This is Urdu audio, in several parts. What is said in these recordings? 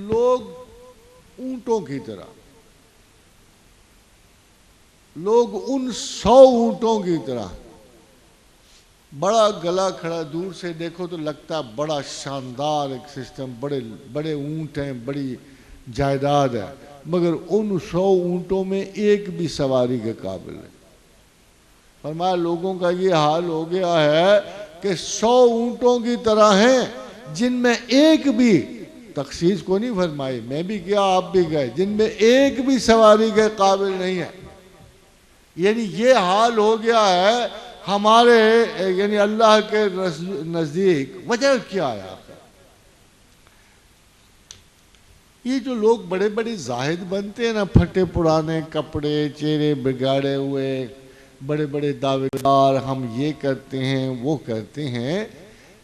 لوگ اونٹوں کی طرح، لوگ ان 100 اونٹوں کی طرح، بڑا گلا کھڑا، دور سے دیکھو تو لگتا ہے بڑا شاندار ایک سسٹم، بڑے بڑے اونٹ ہیں، بڑی جائیداد ہے، مگر ان 100 اونٹوں میں ایک بھی سواری کے قابل نہیں۔ فرمایا لوگوں کا یہ حال ہو گیا ہے کہ 100 اونٹوں کی طرح ہیں جن میں ایک بھی، تخصیص کو نہیں فرمائی، میں بھی گیا آپ بھی گئے، جن میں ایک بھی سواری کے قابل نہیں ہے۔ یعنی یہ حال ہو گیا ہے ہمارے، یعنی اللہ کے نزدیک۔ وجہ کیا ہے؟ یہ جو لوگ بڑے بڑے زاہد بنتے ہیں نا، پھٹے پرانے کپڑے، چہرے بگاڑے ہوئے، بڑے بڑے دعوے دار، ہم یہ کرتے ہیں وہ کرتے ہیں،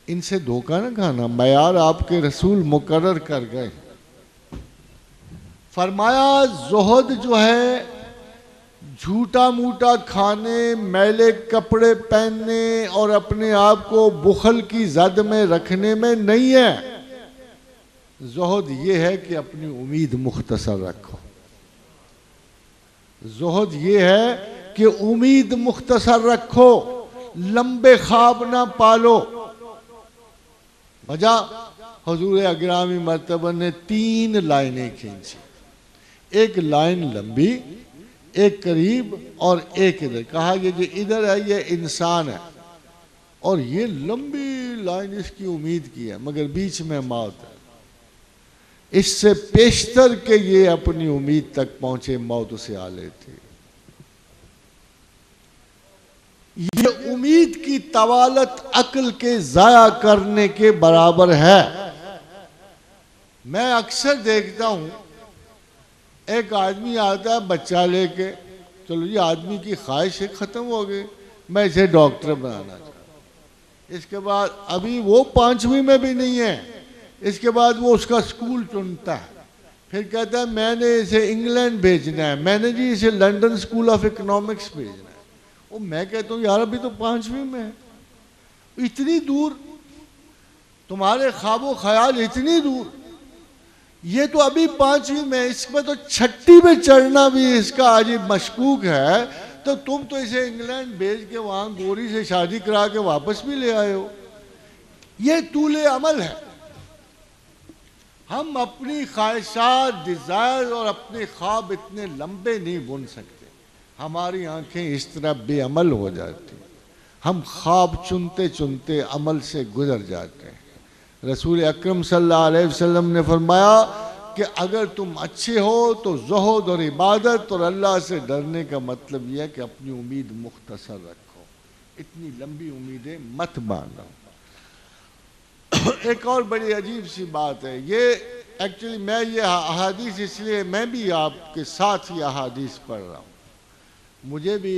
ان سے دھوکہ نہ کھانا۔ معیار آپ کے رسول مقرر کر گئے، فرمایا زہد جو ہے جھوٹا موٹا کھانے، میلے کپڑے پہننے اور اپنے آپ کو بخل کی زد میں رکھنے میں نہیں ہے۔ زہد یہ ہے کہ اپنی امید مختصر رکھو۔ زہد یہ ہے کہ امید مختصر رکھو، لمبے خواب نہ پالو۔ وجہ حضور اکرم مرتبہ نے 3 لائنیں کھینچی، ایک لائن لمبی، ایک قریب اور ایک ادھر۔ کہا یہ جو ادھر ہے یہ انسان ہے، اور یہ لمبی لائن اس کی امید کی ہے، مگر بیچ میں موت ہے۔ اس سے پیشتر کہ یہ اپنی امید تک پہنچے، موت اسے آ لیتی۔ یہ امید کی طوالت عقل کے ضائع کرنے کے برابر ہے۔ میں اکثر دیکھتا ہوں ایک آدمی آتا ہے بچہ لے کے، چلو یہ آدمی کی خواہش ختم ہو گئی، میں اسے ڈاکٹر بنانا چاہتا ہوں۔ اس کے بعد ابھی وہ 5ویں میں بھی نہیں ہے، اس کے بعد وہ اس کا سکول چنتا ہے، پھر کہتا ہے میں نے اسے انگلینڈ بھیجنا ہے، میں نے جی اسے لنڈن سکول آف اکنامکس بھیجنا ہے۔ وہ میں کہتا ہوں یار ابھی تو 5ویں میں ہے، اتنی دور تمہارے خواب و خیال، اتنی دور، یہ تو ابھی 5ویں میں، اس میں تو 6ٹی میں چڑھنا بھی اس کا عجیب مشکوک ہے، تو تم تو اسے انگلینڈ بھیج کے وہاں گوری سے شادی کرا کے واپس بھی لے آئے ہو۔ یہ طول عمل ہے۔ ہم اپنی خواہشات، ڈیزائر اور اپنے خواب اتنے لمبے نہیں بن سکتے، ہماری آنکھیں اس طرح بے عمل ہو جاتی، ہم خواب چنتے چنتے عمل سے گزر جاتے ہیں۔ رسول اکرم صلی اللہ علیہ وسلم نے فرمایا کہ اگر تم اچھے ہو تو زہد اور عبادت اور اللہ سے ڈرنے کا مطلب یہ ہے کہ اپنی امید مختصر رکھو، اتنی لمبی امیدیں مت باندھو۔ ایک اور بڑی عجیب سی بات ہے، یہ ایکچولی میں یہ احادیث اس لیے میں بھی آپ کے ساتھ یہ احادیث پڑھ رہا ہوں، مجھے بھی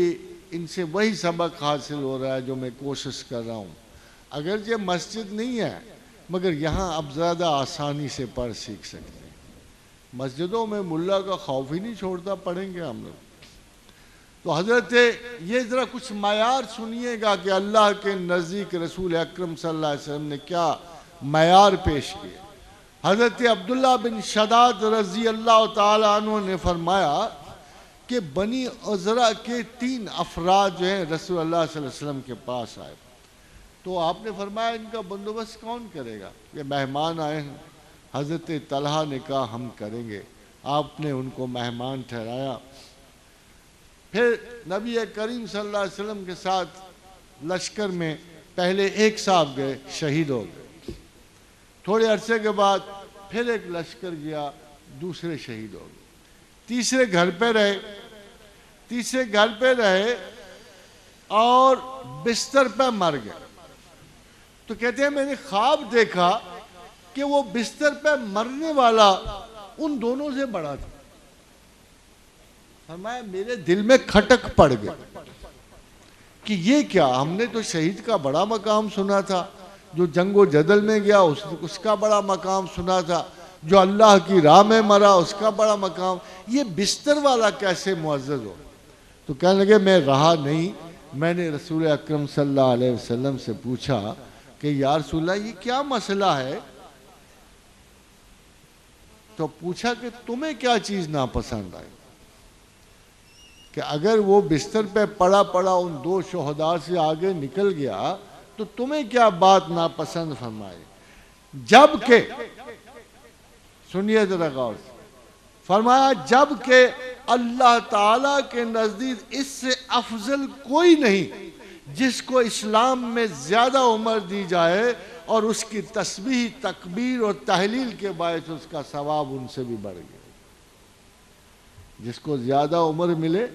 ان سے وہی سبق حاصل ہو رہا ہے جو میں کوشش کر رہا ہوں۔ اگرچہ مسجد نہیں ہے مگر یہاں اب زیادہ آسانی سے پڑھ سیکھ سکتے ہیں۔ مسجدوں میں ملا کا خوف ہی نہیں چھوڑتا، پڑھیں گے ہم لوگ۔ تو حضرت یہ ذرا کچھ معیار سنیے گا کہ اللہ کے نزدیک رسول اکرم صلی اللہ علیہ وسلم نے کیا معیار پیش کیے۔ حضرت عبداللہ بن شداد رضی اللہ تعالی عنہ نے فرمایا کہ بنی عذرا کے 3 افراد جو ہیں رسول اللہ صلی اللہ علیہ وسلم کے پاس آئے، تو آپ نے فرمایا ان کا بندوبست کون کرے گا؟ یہ مہمان آئے ہیں۔ حضرت طلحہ نے کہا ہم کریں گے۔ آپ نے ان کو مہمان ٹھہرایا، پھر نبی کریم صلی اللہ علیہ وسلم کے ساتھ لشکر میں پہلے ایک صاحب گئے، شہید ہو گئے، تھوڑے عرصے کے بعد پھر ایک لشکر گیا، دوسرے شہید ہو گئے، تیسرے گھر پہ رہے اور بستر پہ مر گئے۔ تو کہتے ہیں میں نے خواب دیکھا کہ وہ بستر پہ مرنے والا ان دونوں سے بڑا تھا۔ فرمایا میرے دل میں کھٹک پڑ گیا کہ یہ کیا، ہم نے تو شہید کا بڑا مقام سنا تھا، جو جنگ و جدل میں گیا اس کا بڑا مقام سنا تھا، جو اللہ کی راہ میں مرا اس کا بڑا مقام، یہ بستر والا کیسے معزز ہو؟ تو کہنے لگے میں رہا نہیں، میں نے رسول اکرم صلی اللہ علیہ وسلم سے پوچھا کہ یا رسول اللہ یہ کیا مسئلہ ہے؟ تو پوچھا کہ تمہیں کیا چیز ناپسند آئی؟ کہ اگر وہ بستر پہ پڑا پڑا ان 2 شہداء سے آگے نکل گیا تو تمہیں کیا بات ناپسند فرمائی؟ جبکہ سنیے ذرا غور سے، فرمایا جبکہ اللہ تعالیٰ کے نزدیک اس سے افضل کوئی نہیں جس کو اسلام میں زیادہ عمر دی جائے اور اس کی تسبیح، تکبیر اور تحلیل کے باعث اس کا ثواب ان سے بھی بڑھ گیا۔ جس کو زیادہ عمر ملے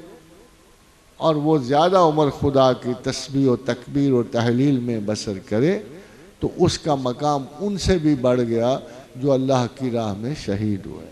اور وہ زیادہ عمر خدا کی تسبیح و تکبیر اور تحلیل میں بسر کرے تو اس کا مقام ان سے بھی بڑھ گیا جو اللہ کی راہ میں شہید ہوئے۔